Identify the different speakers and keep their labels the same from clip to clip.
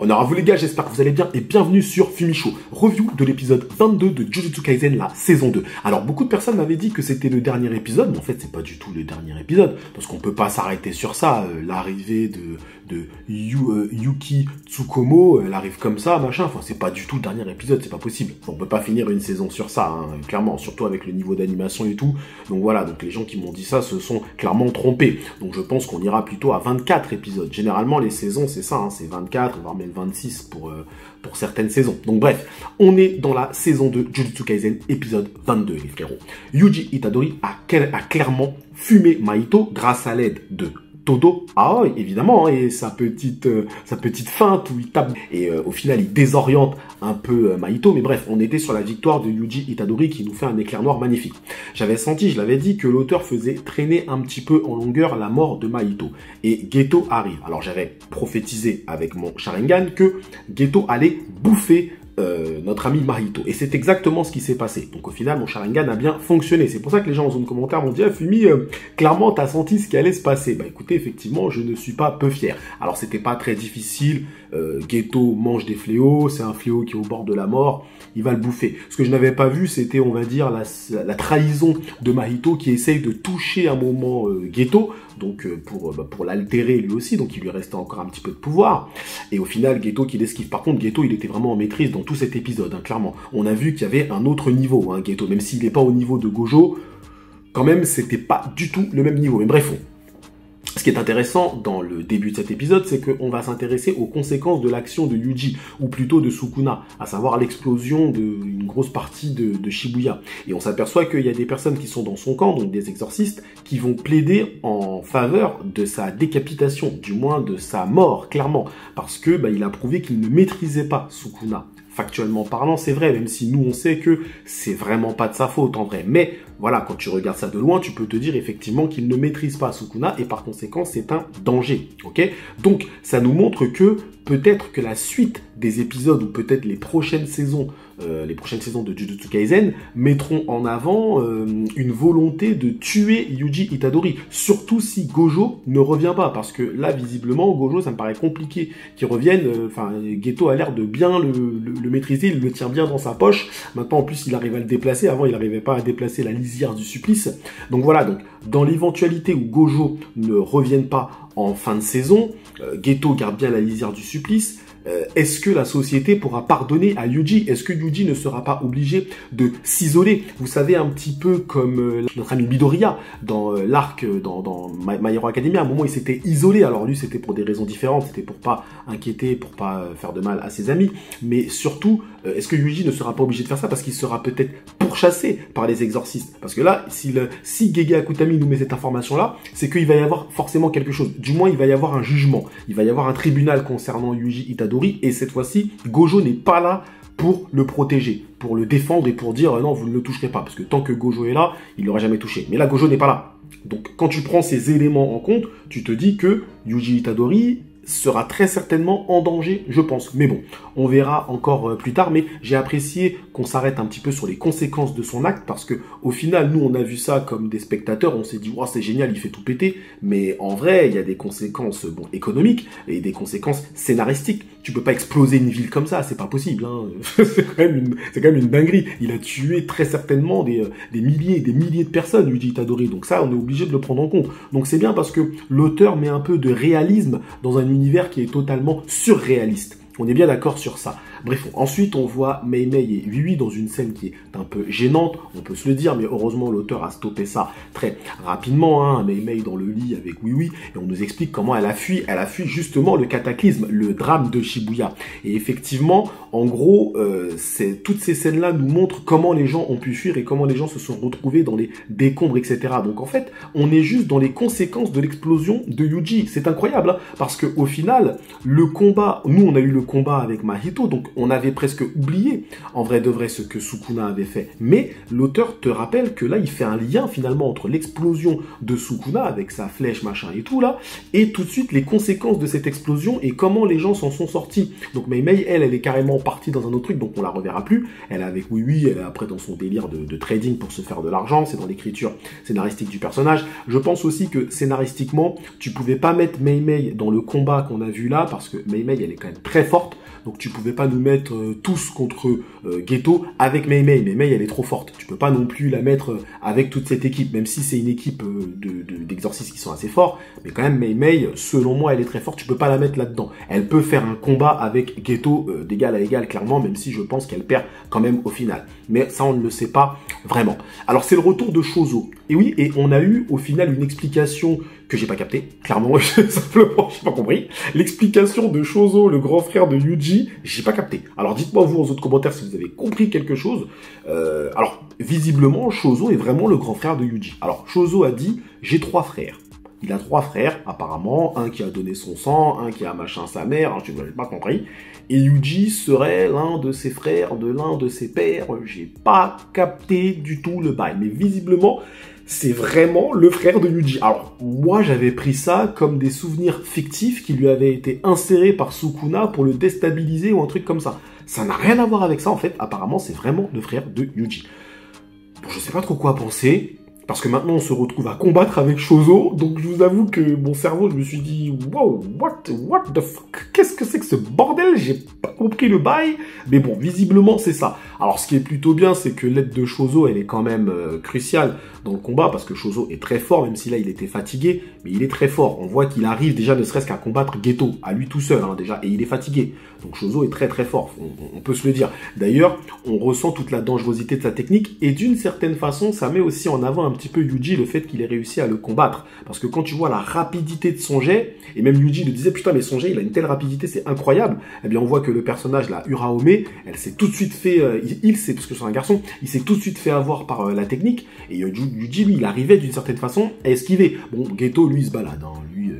Speaker 1: Honneur à vous les gars, j'espère que vous allez bien et bienvenue sur Fumicho, review de l'épisode 22 de Jujutsu Kaisen, la saison 2. Alors beaucoup de personnes m'avaient dit que c'était le dernier épisode, mais en fait c'est pas du tout le dernier épisode, parce qu'on peut pas s'arrêter sur ça, l'arrivée de Yuki Tsukumo, elle arrive comme ça, machin, enfin c'est pas du tout le dernier épisode, c'est pas possible. On peut pas finir une saison sur ça, hein, clairement, surtout avec le niveau d'animation et tout. Donc voilà, donc les gens qui m'ont dit ça se sont clairement trompés. Donc je pense qu'on ira plutôt à 24 épisodes. Généralement les saisons c'est ça, hein, c'est 24, voire même 26 pour certaines saisons. Donc bref, on est dans la saison 2 Jujutsu Kaisen, épisode 22 les frérots. Yuji Itadori a clairement fumé Mahito grâce à l'aide de Todo, ah oui, évidemment, hein, et sa petite feinte où il tape, et au final il désoriente un peu Mahito, mais bref, on était sur la victoire de Yuji Itadori qui nous fait un éclair noir magnifique. J'avais senti, je l'avais dit, que l'auteur faisait traîner un petit peu en longueur la mort de Mahito, et Geto arrive. Alors j'avais prophétisé avec mon Sharingan que Geto allait bouffer notre ami Mahito. Et c'est exactement ce qui s'est passé. Donc au final, mon Sharingan a bien fonctionné. C'est pour ça que les gens en zone commentaire m'ont dit ah, Fumi, clairement, t'as senti ce qui allait se passer. Bah écoutez, effectivement, je ne suis pas peu fier. Alors c'était pas très difficile. Geto mange des fléaux. C'est un fléau qui est au bord de la mort. Il va le bouffer. Ce que je n'avais pas vu, c'était, on va dire, la trahison de Mahito qui essaye de toucher un moment Geto. Donc pour l'altérer lui aussi, donc il lui restait encore un petit peu de pouvoir. Et au final, Geto qui l'esquive. Par contre, Geto, il était vraiment en maîtrise dans tout cet épisode, hein, clairement. On a vu qu'il y avait un autre niveau, hein, Geto. Même s'il n'est pas au niveau de Gojo, quand même, c'était pas du tout le même niveau. Mais bref, ce qui est intéressant dans le début de cet épisode, c'est qu'on va s'intéresser aux conséquences de l'action de Yuji, ou plutôt de Sukuna, à savoir l'explosion d'une grosse partie de Shibuya. Et on s'aperçoit qu'il y a des personnes qui sont dans son camp, donc des exorcistes, qui vont plaider en faveur de sa décapitation, du moins de sa mort, clairement, parce que il a prouvé qu'il ne maîtrisait pas Sukuna. Factuellement parlant, c'est vrai, même si nous on sait que c'est vraiment pas de sa faute en vrai. Mais voilà, quand tu regardes ça de loin, tu peux te dire effectivement qu'il ne maîtrise pas Sukuna et par conséquent c'est un danger, ok? Donc ça nous montre que peut-être que la suite des épisodes ou peut-être les prochaines saisons de Jujutsu Kaisen mettront en avant une volonté de tuer Yuji Itadori, surtout si Gojo ne revient pas, parce que là visiblement Gojo ça me paraît compliqué qu'il revienne. Enfin Geto a l'air de bien le maîtriser, il le tient bien dans sa poche. Maintenant en plus il arrive à le déplacer, avant il n'arrivait pas à déplacer la lisière du supplice. Donc voilà, donc dans l'éventualité où Gojo ne revienne pas en fin de saison, Geto garde bien la lisière du supplice. Est-ce que la société pourra pardonner à Yuji? Est-ce que Yuji ne sera pas obligé de s'isoler? Vous savez, un petit peu comme notre ami Midoriya dans l'arc dans My Hero Academia. À un moment, il s'était isolé. Alors lui, c'était pour des raisons différentes. C'était pour pas inquiéter, pour pas faire de mal à ses amis. Mais surtout, est-ce que Yuji ne sera pas obligé de faire ça parce qu'il sera peut-être pourchassé par les exorcistes? Parce que là, si Gege Akutami nous met cette information-là, c'est qu'il va y avoir forcément quelque chose. Du moins, il va y avoir un jugement. Il va y avoir un tribunal concernant Yuji Itadori. Et cette fois-ci, Gojo n'est pas là pour le protéger, pour le défendre et pour dire non, vous ne le toucherez pas. Parce que tant que Gojo est là, il ne l'aura jamais touché. Mais là, Gojo n'est pas là. Donc, quand tu prends ces éléments en compte, tu te dis que Yuji Itadori sera très certainement en danger, je pense. Mais bon, on verra encore plus tard. Mais j'ai apprécié qu'on s'arrête un petit peu sur les conséquences de son acte, parce que au final, nous, on a vu ça comme des spectateurs. On s'est dit, oh, c'est génial, il fait tout péter. Mais en vrai, il y a des conséquences économiques et des conséquences scénaristiques. Tu peux pas exploser une ville comme ça, c'est pas possible. Hein. c'est quand même une dinguerie. Il a tué très certainement des milliers et des milliers de personnes, Yuji Itadori. Donc ça, on est obligé de le prendre en compte. Donc c'est bien parce que l'auteur met un peu de réalisme dans un univers qui est totalement surréaliste. On est bien d'accord sur ça. Bref, ensuite on voit Mei Mei et Yui dans une scène qui est un peu gênante, on peut se le dire, mais heureusement l'auteur a stoppé ça très rapidement, hein. Mei Mei dans le lit avec Yui, et on nous explique comment elle a fui justement le cataclysme, le drame de Shibuya. Et effectivement, en gros, toutes ces scènes-là nous montrent comment les gens ont pu fuir et comment les gens se sont retrouvés dans les décombres, etc. Donc en fait, on est juste dans les conséquences de l'explosion de Yuji. C'est incroyable, hein, parce que au final, le combat, nous on a eu le combat avec Mahito, donc on avait presque oublié, en vrai de vrai, ce que Sukuna avait fait. Mais l'auteur te rappelle que là, il fait un lien finalement entre l'explosion de Sukuna avec sa flèche, machin et tout là, et tout de suite les conséquences de cette explosion et comment les gens s'en sont sortis. Donc Mei Mei, elle est carrément partie dans un autre truc, donc on la reverra plus. Elle est avec Yui, elle est après dans son délire de trading pour se faire de l'argent, c'est dans l'écriture scénaristique du personnage. Je pense aussi que scénaristiquement, tu pouvais pas mettre Mei Mei dans le combat qu'on a vu là, parce que Mei Mei, elle est quand même très forte. forte. Donc tu pouvais pas nous mettre tous contre Geto avec Mei Mei. Mei Mei, elle est trop forte. Tu peux pas non plus la mettre avec toute cette équipe, même si c'est une équipe d'exorcistes qui sont assez forts. Mais quand même, Mei Mei, selon moi, elle est très forte. Tu peux pas la mettre là-dedans. Elle peut faire un combat avec Geto d'égal à égal, clairement, même si je pense qu'elle perd quand même au final. Mais ça, on ne le sait pas vraiment. Alors, c'est le retour de Chozo. Et oui, et on a eu au final une explication que j'ai pas capté, clairement, simplement, j'ai pas compris. L'explication de Chozo, le grand frère de Yuji, j'ai pas capté. Alors dites-moi vous aux autres commentaires si vous avez compris quelque chose. Alors, visiblement, Chozo est vraiment le grand frère de Yuji. Alors, Chozo a dit, j'ai 3 frères. Il a 3 frères, apparemment, un qui a donné son sang, un qui a machin sa mère, hein, tu n'avais pas compris. Et Yuji serait l'un de ses frères, de l'un de ses pères. J'ai pas capté du tout le bail, mais visiblement, c'est vraiment le frère de Yuji. Alors, moi, j'avais pris ça comme des souvenirs fictifs qui lui avaient été insérés par Sukuna pour le déstabiliser ou un truc comme ça. Ça n'a rien à voir avec ça, en fait. Apparemment, c'est vraiment le frère de Yuji. Bon, je sais pas trop quoi penser, parce que maintenant, on se retrouve à combattre avec Chozo, donc je vous avoue que mon cerveau, je me suis dit, wow, what the fuck, qu'est-ce que c'est que ce bordel? J'ai pas compris le bail, mais bon, visiblement, c'est ça. Alors, ce qui est plutôt bien, c'est que l'aide de Chozo, elle est quand même cruciale dans le combat, parce que Chozo est très fort, même si là, il était fatigué, mais il est très fort. On voit qu'il arrive déjà ne serait-ce qu'à combattre Geto, à lui tout seul, hein, déjà, et il est fatigué. Donc Chozo est très très fort, on peut se le dire. D'ailleurs, on ressent toute la dangerosité de sa technique, et d'une certaine façon, ça met aussi en avant un petit peu Yuji, le fait qu'il ait réussi à le combattre. Parce que quand tu vois la rapidité de son jet, et même Yuji le disait, putain, mais son jet, il a une telle rapidité, c'est incroyable. Eh bien, on voit que le personnage, là, Uraome, elle s'est tout de suite fait, c'est parce que c'est un garçon, il s'est tout de suite fait avoir par la technique, et Yuji, lui, il arrivait d'une certaine façon à esquiver. Bon, Geto, lui, il se balade, hein.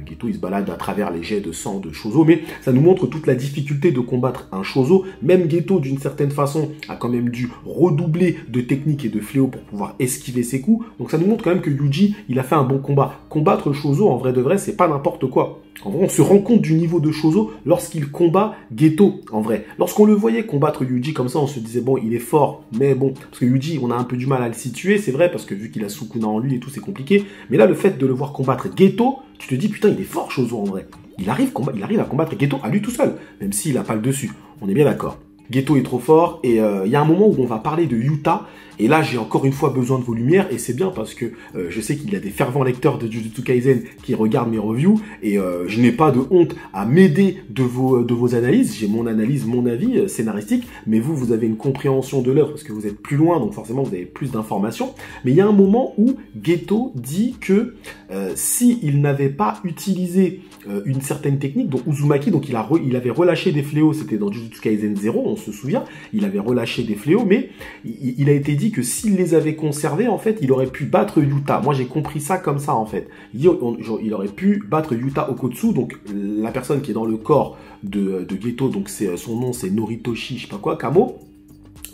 Speaker 1: Geto, il se balade à travers les jets de sang de Chozo, mais ça nous montre toute la difficulté de combattre un Chozo. Même Geto, d'une certaine façon, a quand même dû redoubler de technique et de fléau pour pouvoir esquiver ses coups. Donc ça nous montre quand même que Yuji, il a fait un bon combat. Combattre Chozo, en vrai de vrai, c'est pas n'importe quoi. En vrai, on se rend compte du niveau de Chozo lorsqu'il combat Geto, en vrai. Lorsqu'on le voyait combattre Yuji comme ça, on se disait, bon, il est fort, mais bon, parce que Yuji, on a un peu du mal à le situer, c'est vrai, parce que vu qu'il a Sukuna en lui et tout, c'est compliqué. Mais là, le fait de le voir combattre Geto, tu te dis, putain, il est fort, Chozo, en vrai. Il arrive à combattre Geto à lui tout seul, même s'il n'a pas le dessus. On est bien d'accord. Geto est trop fort, et il y a un moment où on va parler de Yuta, et là j'ai encore une fois besoin de vos lumières, et c'est bien parce que je sais qu'il y a des fervents lecteurs de Jujutsu Kaisen qui regardent mes reviews, et je n'ai pas de honte à m'aider de vos analyses. J'ai mon analyse, mon avis scénaristique, mais vous avez une compréhension de l'œuvre parce que vous êtes plus loin, donc forcément vous avez plus d'informations. Mais il y a un moment où Geto dit que s'il n'avait pas utilisé une certaine technique, donc Uzumaki, donc il avait relâché des fléaux, c'était dans Jujutsu Kaisen 0, on se souvient, il avait relâché des fléaux, mais il a été dit que s'il les avait conservés, en fait, il aurait pu battre Yuta. Moi, j'ai compris ça comme ça, en fait. Il aurait pu battre Yuta Okotsu, donc la personne qui est dans le corps de Geto, donc son nom c'est Noritoshi, je sais pas quoi, Kamo,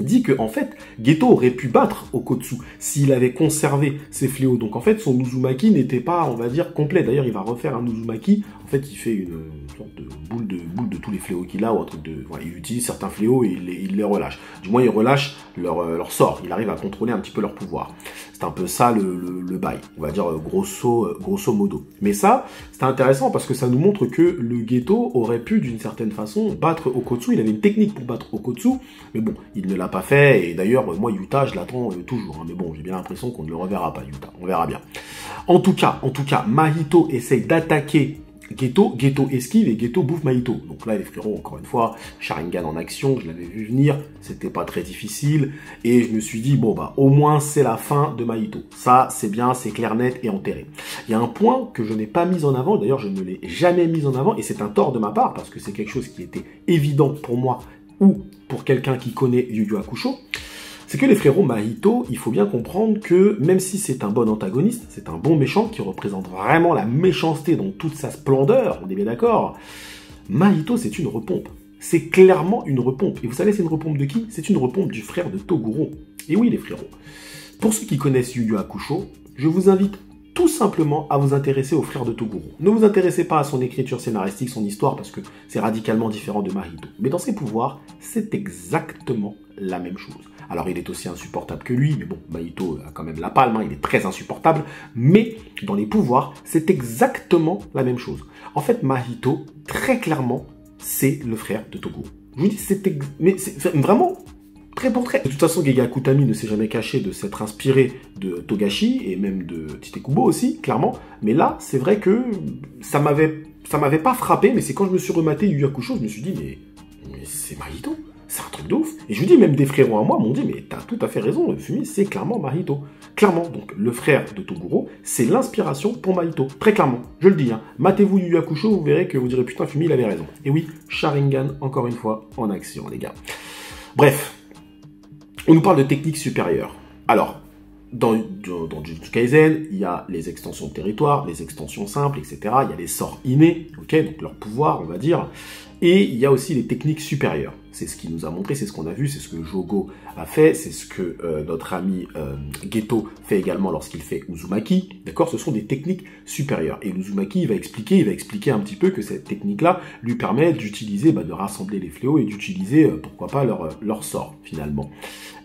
Speaker 1: dit que en fait Geto aurait pu battre Okotsu s'il avait conservé ses fléaux. Donc en fait son Uzumaki n'était pas, on va dire, complet. D'ailleurs il va refaire un Uzumaki. En fait il fait une sorte de boule de tous les fléaux qu'il a, ou un truc de. Voilà, il utilise certains fléaux et il les relâche. Du moins il relâche leur sort. Il arrive à contrôler un petit peu leur pouvoir. C'est un peu ça le bail. On va dire grosso modo. Mais ça c'est intéressant parce que ça nous montre que le Geto aurait pu d'une certaine façon battre Okotsu. Il avait une technique pour battre Okotsu, mais bon il ne l'a pas fait, et d'ailleurs, moi, Yuta, je l'attends toujours, hein, mais bon, j'ai bien l'impression qu'on ne le reverra pas, Yuta, on verra bien. En tout cas, Mahito essaye d'attaquer Geto esquive, et Geto bouffe Mahito. Donc là, les frérots, encore une fois, Sharingan en action, je l'avais vu venir, c'était pas très difficile, et je me suis dit, bon, bah, au moins, c'est la fin de Mahito. Ça, c'est bien, c'est clair, net et enterré. Il y a un point que je n'ai pas mis en avant, d'ailleurs, je ne l'ai jamais mis en avant, et c'est un tort de ma part, parce que c'est quelque chose qui était évident pour moi, ou pour quelqu'un qui connaît Yu Yu Hakusho, c'est que les frérots Mahito, il faut bien comprendre que même si c'est un bon antagoniste, c'est un bon méchant qui représente vraiment la méchanceté dans toute sa splendeur, on est bien d'accord, Mahito c'est une repompe. C'est clairement une repompe. Et vous savez c'est une repompe de qui? C'est une repompe du frère de Toguro. Et oui les frérots. Pour ceux qui connaissent Yu Yu Hakusho, je vous invite tout simplement à vous intéresser au frère de Toguro. Ne vous intéressez pas à son écriture scénaristique, son histoire, parce que c'est radicalement différent de Mahito. Mais dans ses pouvoirs, c'est exactement la même chose. Alors il est aussi insupportable que lui, mais bon, Mahito a quand même la palme, hein, il est très insupportable, mais dans les pouvoirs, c'est exactement la même chose. En fait, Mahito, très clairement, c'est le frère de Toguro. Je vous dis, mais c'est vraiment très pour trait. De toute façon, Gege Akutami ne s'est jamais caché de s'être inspiré de Togashi et même de Tite Kubo aussi, clairement. Mais là, c'est vrai que ça m'avait pas frappé, mais c'est quand je me suis rematé Yu Yu Hakusho, je me suis dit, mais c'est Mahito. C'est un truc de ouf. Et je vous dis, même des frérots à moi m'ont dit, mais t'as tout à fait raison, Fumi, c'est clairement Mahito. Clairement, donc le frère de Toguro, c'est l'inspiration pour Mahito. Très clairement, je le dis. Hein. Matez-vous Yu Yu Hakusho, vous verrez que vous direz, putain, Fumi, il avait raison. Et oui, Sharingan, encore une fois, en action, les gars. Bref, on nous parle de techniques supérieures. Alors, dans Jujutsu Kaisen, il y a les extensions de territoire, les extensions simples, etc. Il y a les sorts innés, ok, donc leur pouvoir, on va dire. Et il y a aussi les techniques supérieures. C'est ce qu'il nous a montré, c'est ce qu'on a vu, c'est ce que Jogo a fait, c'est ce que notre ami Geto fait également lorsqu'il fait Uzumaki. D'accord, ce sont des techniques supérieures. Et Uzumaki, il va expliquer un petit peu que cette technique-là lui permet d'utiliser, de rassembler les fléaux et d'utiliser, pourquoi pas, leur sort, finalement.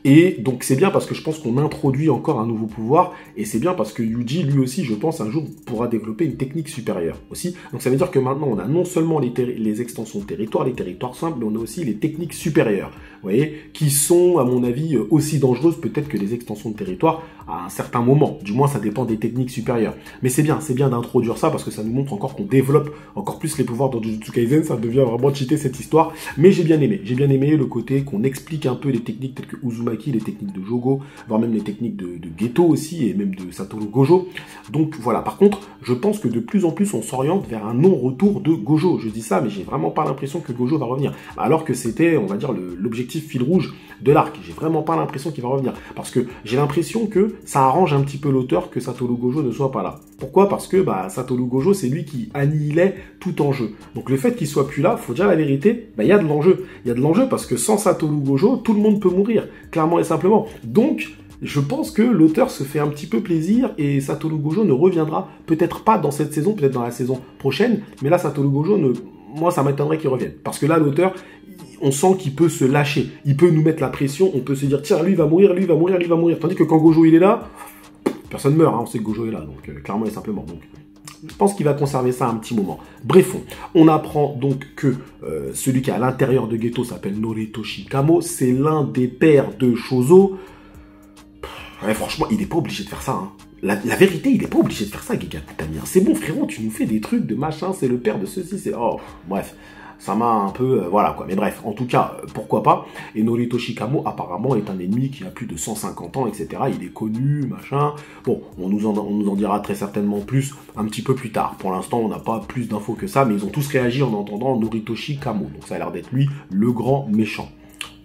Speaker 1: Et donc c'est bien parce que je pense qu'on introduit encore un nouveau pouvoir, et c'est bien parce que Yuji, lui aussi, je pense, un jour pourra développer une technique supérieure aussi. Donc ça veut dire que maintenant, on a non seulement les extensions de territoire, les territoires simples, mais on a aussi les techniques supérieures, vous voyez, qui sont, à mon avis, aussi dangereuses peut-être que les extensions de territoire à un certain moment. Du moins, ça dépend des techniques supérieures. Mais c'est bien d'introduire ça parce que ça nous montre encore qu'on développe encore plus les pouvoirs dans Jujutsu Kaisen, ça devient vraiment cheaté cette histoire. Mais j'ai bien aimé le côté qu'on explique un peu les techniques telles que Uzumaki, les techniques de Jogo, voire même les techniques de Geto aussi, et même de Satoru Gojo. Donc voilà, par contre, je pense que de plus en plus on s'oriente vers un non-retour de Gojo. Je dis ça, mais j'ai vraiment pas l'impression que Gojo va revenir. Alors que c'était, on va dire, l'objectif fil rouge de l'arc. J'ai vraiment pas l'impression qu'il va revenir. Parce que j'ai l'impression que ça arrange un petit peu l'auteur que Satoru Gojo ne soit pas là. Pourquoi? Parce que Satoru Gojo, c'est lui qui annihilait tout enjeu. Donc le fait qu'il soit plus là, faut dire la vérité, il y a de l'enjeu. Il y a de l'enjeu parce que sans Satoru Gojo, tout le monde peut mourir, clairement et simplement. Donc, je pense que l'auteur se fait un petit peu plaisir et Satoru Gojo ne reviendra peut-être pas dans cette saison, peut-être dans la saison prochaine, mais là, Satoru Gojo, moi, ça m'étonnerait qu'il revienne. Parce que là, l'auteur, on sent qu'il peut se lâcher. Il peut nous mettre la pression, on peut se dire, tiens, lui, il va mourir, lui, il va mourir, lui, il va mourir. Tandis que quand Gojo, il est là, personne meurt, hein, on sait que Gojo est là, donc clairement et simplement. Donc, je pense qu'il va conserver ça un petit moment. Bref, on apprend donc que celui qui est à l'intérieur de Geto s'appelle Noritoshi Kamo. C'est l'un des pères de Shozo. Ouais, franchement, il n'est pas obligé de faire ça. Hein. La vérité, il n'est pas obligé de faire ça, Gege Akutami. C'est bon, frérot, tu nous fais des trucs de machin, c'est le père de ceci, c'est... Oh, bref. Ça m'a un peu... voilà, quoi. Mais bref, en tout cas, pourquoi pas. Et Noritoshi Kamo, apparemment, est un ennemi qui a plus de 150 ans, etc. Il est connu, machin. Bon, on nous en dira très certainement plus un petit peu plus tard. Pour l'instant, on n'a pas plus d'infos que ça, mais ils ont tous réagi en entendant Noritoshi Kamo. Donc ça a l'air d'être lui, le grand méchant.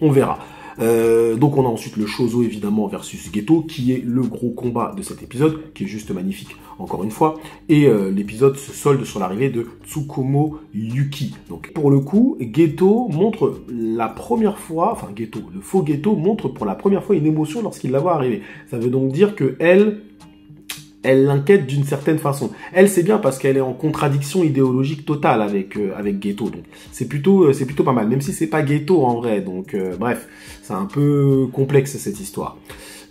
Speaker 1: On verra. Donc on a ensuite le Shozo évidemment versus Geto qui est le gros combat de cet épisode qui est juste magnifique encore une fois et l'épisode se solde sur l'arrivée de Tsukumo Yuki. Donc pour le coup Geto montre la première fois, enfin Geto, le faux Geto montre pour la première fois une émotion lorsqu'il la voit arriver. Ça veut donc dire que elle l'inquiète d'une certaine façon. Elle, c'est bien parce qu'elle est en contradiction idéologique totale avec Geto. Donc, c'est plutôt pas mal. Même si c'est pas Geto en vrai. Donc, bref, c'est un peu complexe cette histoire.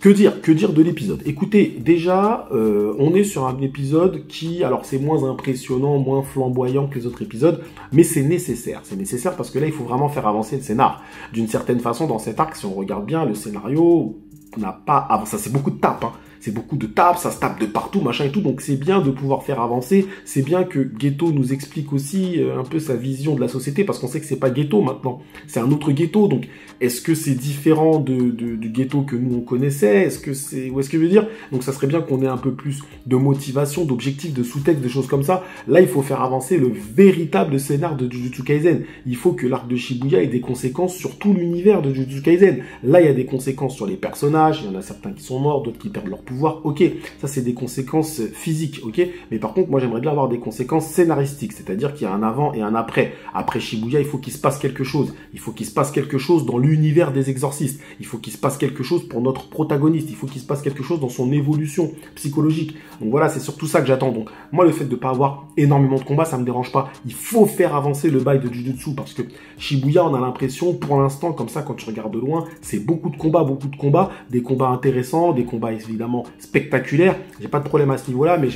Speaker 1: Que dire de l'épisode? Écoutez, déjà, on est sur un épisode qui, alors c'est moins impressionnant, moins flamboyant que les autres épisodes, mais c'est nécessaire. C'est nécessaire parce que là, il faut vraiment faire avancer le scénar. D'une certaine façon, dans cet arc, si on regarde bien, le scénario n'a pas... avant ça, c'est beaucoup de tapes, hein. C'est beaucoup de tapes, ça se tape de partout, machin et tout, donc c'est bien de pouvoir faire avancer, c'est bien que Geto nous explique aussi un peu sa vision de la société, parce qu'on sait que c'est pas Geto maintenant, c'est un autre Geto, donc est-ce que c'est différent du Geto que nous on connaissait, est-ce que je veux dire, donc ça serait bien qu'on ait un peu plus de motivation, d'objectifs, de sous-texte, des choses comme ça. Là il faut faire avancer le véritable scénar de Jujutsu Kaisen, il faut que l'arc de Shibuya ait des conséquences sur tout l'univers de Jujutsu Kaisen. Là il y a des conséquences sur les personnages, il y en a certains qui sont morts, d'autres qui perdent leur pouvoir, ok, ça c'est des conséquences physiques, ok, mais par contre moi j'aimerais bien avoir des conséquences scénaristiques, c'est-à-dire qu'il y a un avant et un après. Après Shibuya, il faut qu'il se passe quelque chose, il faut qu'il se passe quelque chose dans l'univers des exorcistes, il faut qu'il se passe quelque chose pour notre protagoniste, il faut qu'il se passe quelque chose dans son évolution psychologique. Donc voilà, c'est surtout ça que j'attends. Donc moi le fait de pas avoir énormément de combats, ça me dérange pas, il faut faire avancer le bail de Jujutsu, parce que Shibuya, on a l'impression, pour l'instant, comme ça, quand tu regardes de loin, c'est beaucoup de combats, des combats intéressants, des combats évidemment spectaculaire. J'ai pas de problème à ce niveau-là, mais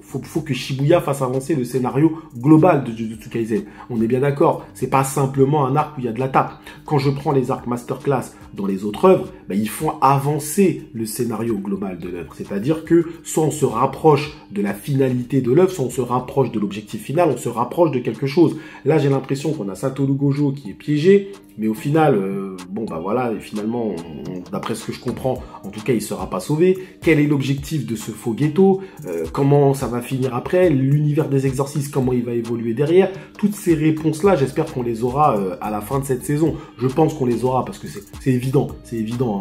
Speaker 1: faut que Shibuya fasse avancer le scénario global de Jujutsu Kaisen. On est bien d'accord, c'est pas simplement un arc où il y a de la tape. Quand je prends les arcs masterclass dans les autres œuvres, ben, ils font avancer le scénario global de l'œuvre. C'est-à-dire que soit on se rapproche de la finalité de l'œuvre, soit on se rapproche de l'objectif final, on se rapproche de quelque chose. Là, j'ai l'impression qu'on a Satoru Gojo qui est piégé, mais au final, bon bah voilà, et finalement, d'après ce que je comprends, en tout cas, il sera pas sauvé. Quel est l'objectif de ce faux Geto? Comment ça va finir après? L'univers des exorcistes, comment il va évoluer derrière? Toutes ces réponses-là, j'espère qu'on les aura à la fin de cette saison. Je pense qu'on les aura parce que c'est évident,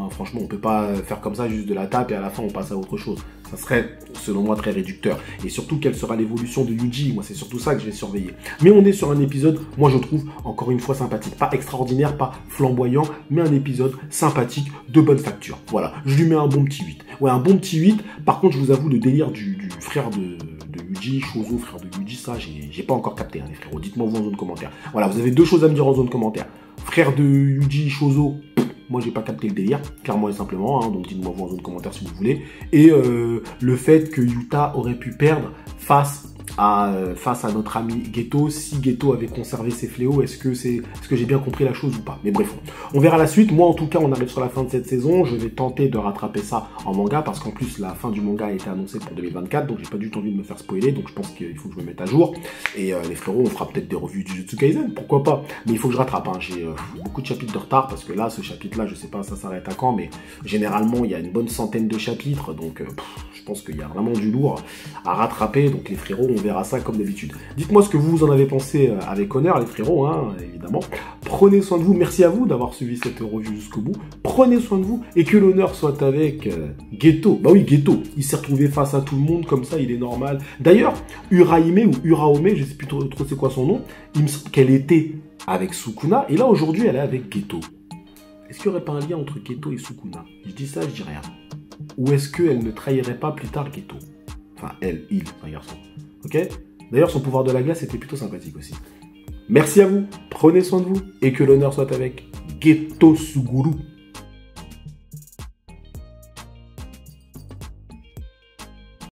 Speaker 1: hein. Franchement, on peut pas faire comme ça juste de la tape et à la fin on passe à autre chose. Ça serait, selon moi, très réducteur. Et surtout, quelle sera l'évolution de Yuji? Moi, c'est surtout ça que je vais surveiller. Mais on est sur un épisode, moi, je trouve, encore une fois, sympathique. Pas extraordinaire, pas flamboyant, mais un épisode sympathique, de bonne facture. Voilà, je lui mets un bon petit 8. Ouais, un bon petit 8. Par contre, je vous avoue, le délire du frère de Yuji, Shozo, frère de Yuji, ça, j'ai pas encore capté, hein, les frérots. Dites-moi vous en zone commentaire. Voilà, vous avez deux choses à me dire en zone commentaire. Frère de Yuji, Shozo, moi, j'ai pas capté le délire, clairement et simplement, hein, donc dites-moi vous en zone commentaire si vous voulez. Et le fait que Yuta aurait pu perdre face à notre ami Geto, si Geto avait conservé ses fléaux, est-ce que j'ai bien compris la chose ou pas? Mais bref, on verra la suite. Moi, en tout cas, on arrive sur la fin de cette saison. Je vais tenter de rattraper ça en manga, parce qu'en plus, la fin du manga a été annoncée pour 2024, donc j'ai pas du tout envie de me faire spoiler, donc je pense qu'il faut que je me mette à jour. Et les frérots, on fera peut-être des revues du Jujutsu Kaisen, pourquoi pas? Mais il faut que je rattrape, hein. J'ai beaucoup de chapitres de retard, parce que là, ce chapitre-là, je sais pas, ça s'arrête à quand, mais généralement, il y a une bonne centaine de chapitres, donc je pense qu'il y a vraiment du lourd à rattraper, donc les frérots, on verra ça comme d'habitude. Dites-moi ce que vous en avez pensé avec honneur, les frérots, hein, évidemment. Prenez soin de vous, merci à vous d'avoir suivi cette revue jusqu'au bout. Prenez soin de vous, et que l'honneur soit avec Geto. Bah oui, Geto, il s'est retrouvé face à tout le monde, comme ça, il est normal. D'ailleurs, Uraime ou Uraome, je sais plus trop c'est quoi son nom, il me semble qu'elle était avec Sukuna, et là, aujourd'hui, elle est avec Geto. Est-ce qu'il n'y aurait pas un lien entre Geto et Sukuna? Je dis ça, je dis rien. Ou est-ce qu'elle ne trahirait pas plus tard Geto? Enfin, il, un garçon. Ok? D'ailleurs, son pouvoir de la glace était plutôt sympathique aussi. Merci à vous, prenez soin de vous, et que l'honneur soit avec Geto Suguru.